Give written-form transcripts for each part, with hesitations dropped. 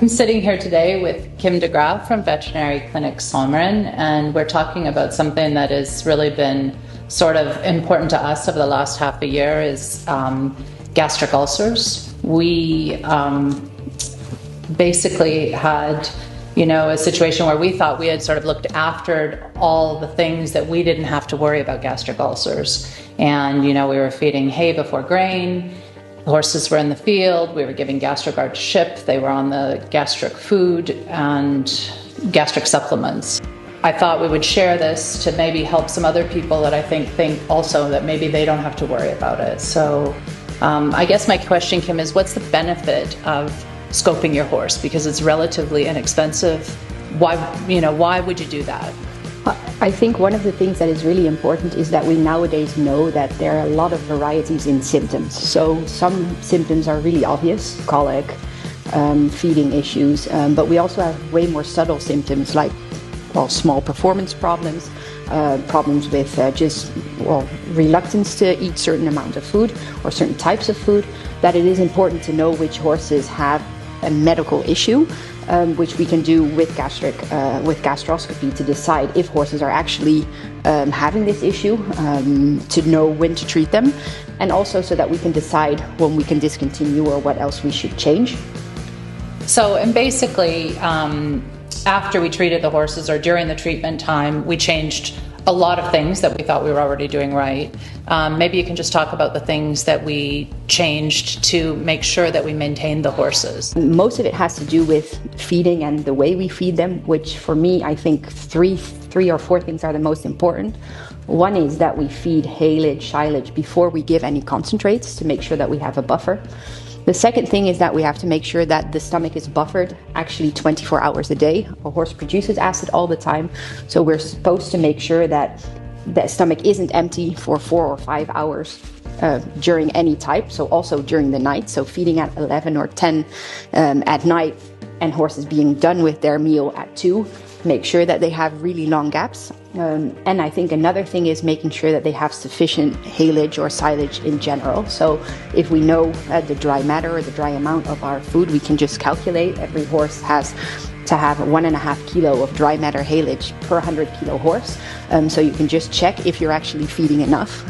I'm sitting here today with Kim DeGraaf from Veterinary Clinic Solmeren, and we're talking about something that has really been sort of important to us over the last half a year is gastric ulcers. We basically had, a situation where we thought we had sort of looked after all the things that we didn't have to worry about gastric ulcers. And, we were feeding hay before grain. The horses were in the field. We were giving Gastriguard to ship. They were on the gastric food and gastric supplements. I thought we would share this to maybe help some other people that I think also that maybe they don't have to worry about it. So I guess my question, Kim, is what's the benefit of scoping your horse? Because it's relatively inexpensive. Why would you do that? I think one of the things that is really important is that we nowadays know that there are a lot of varieties in symptoms. So some symptoms are really obvious, colic, feeding issues, but we also have way more subtle symptoms like small performance problems, problems with reluctance to eat certain amount of food or certain types of food, that it is important to know which horses have a medical issue, which we can do with gastroscopy to decide if horses are actually having this issue, to know when to treat them, and also so that we can decide when we can discontinue or what else we should change. So, and basically, after we treated the horses or during the treatment time, we changed a lot of things that we thought we were already doing right. Maybe you can just talk about the things that we changed to make sure that we maintained the horses. Most of it has to do with feeding and the way we feed them, which for me, I think three or four things are the most important. One is that we feed haylage, silage before we give any concentrates to make sure that we have a buffer. The second thing is that we have to make sure that the stomach is buffered actually 24 hours a day. A horse produces acid all the time, so we're supposed to make sure that the stomach isn't empty for 4 or 5 hours during any type, so also during the night. So feeding at 11 or 10 at night and horses being done with their meal at 2, make sure that they have really long gaps. And I think another thing is making sure that they have sufficient haylage or silage in general. So if we know the dry matter or the dry amount of our food, we can just calculate. Every horse has to have 1.5 kilo of dry matter haylage per 100 kilo horse. So you can just check if you're actually feeding enough.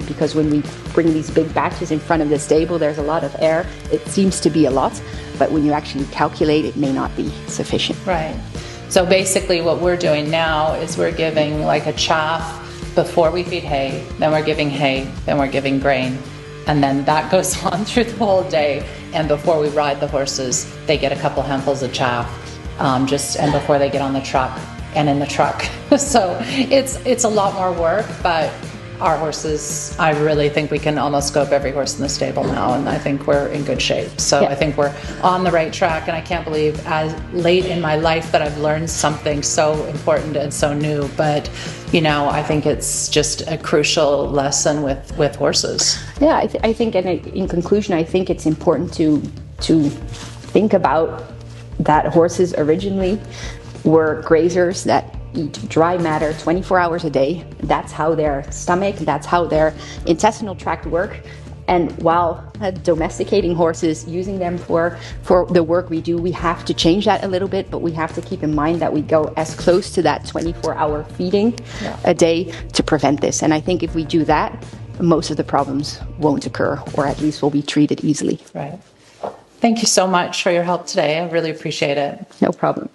Because when we bring these big batches in front of the stable, there's a lot of air. It seems to be a lot, but when you actually calculate, it may not be sufficient. Right. So basically what we're doing now is we're giving like a chaff before we feed hay, then we're giving hay, then we're giving grain, and then that goes on through the whole day. And before we ride the horses, they get a couple handfuls of chaff, and before they get on the truck and in the truck. So it's a lot more work, but our horses, I really think we can almost scope every horse in the stable now, and I think we're in good shape. So yeah. I think we're on the right track, and I can't believe as late in my life that I've learned something so important and so new. But, I think it's just a crucial lesson with horses. Yeah, I think, and in conclusion, I think it's important to think about that horses originally were grazers that eat dry matter 24 hours a day. That's how their stomach, that's how their intestinal tract work. And while domesticating horses, using them for the work we do, we have to change that a little bit, but we have to keep in mind that we go as close to that 24-hour feeding a day to prevent this. And I think if we do that, most of the problems won't occur, or at least will be treated easily. Right. Thank you so much for your help today. I really appreciate it. No problem.